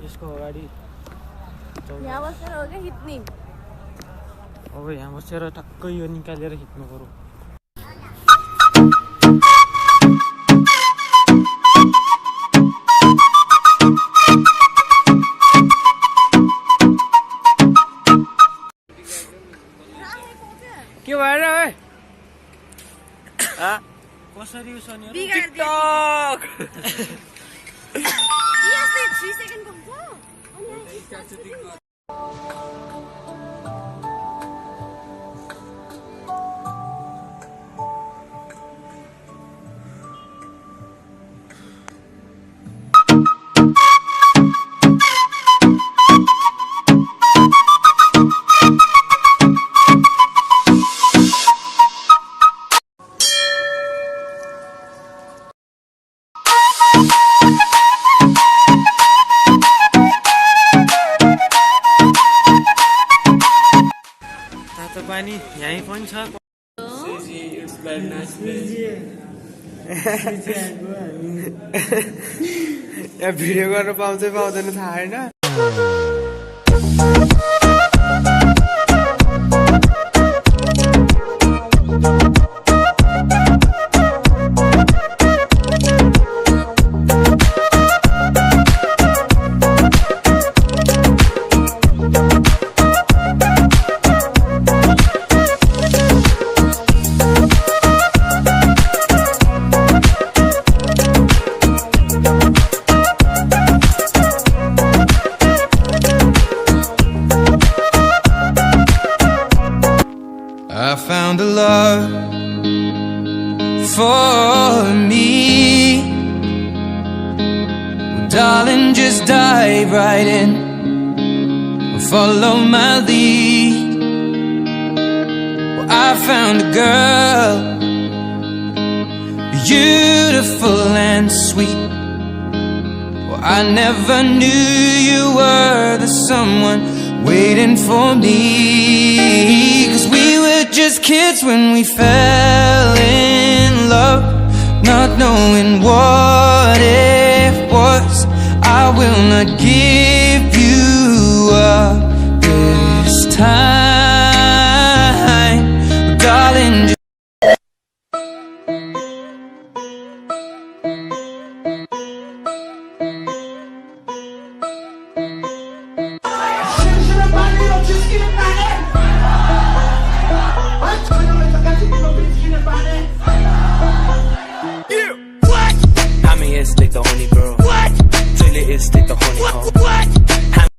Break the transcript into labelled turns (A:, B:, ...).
A: यसको अगाडि
B: यहाँ बसेर हो क्या हिट्ने?
A: अब यहाँ बसेर टक्कै यो निकालेर हिट्नु पर्यो। के भएर कसरी उसनी टिकटक
B: यस्तै 3 सेकेन्डको हुन्छ अनि
A: पानी यहीँ पनि छ। यहाँ भिडियो गर्न पाउँछ पाउँदैन थाहा होइन।
C: I found a love for me. Well, darling, just dive right in, follow my lead. Well, I found a girl, beautiful and sweet. Well, I never knew you were the someone waiting for me. 'Cause we were just kids when we fell in love, not knowing what it was. I will not give you up this time.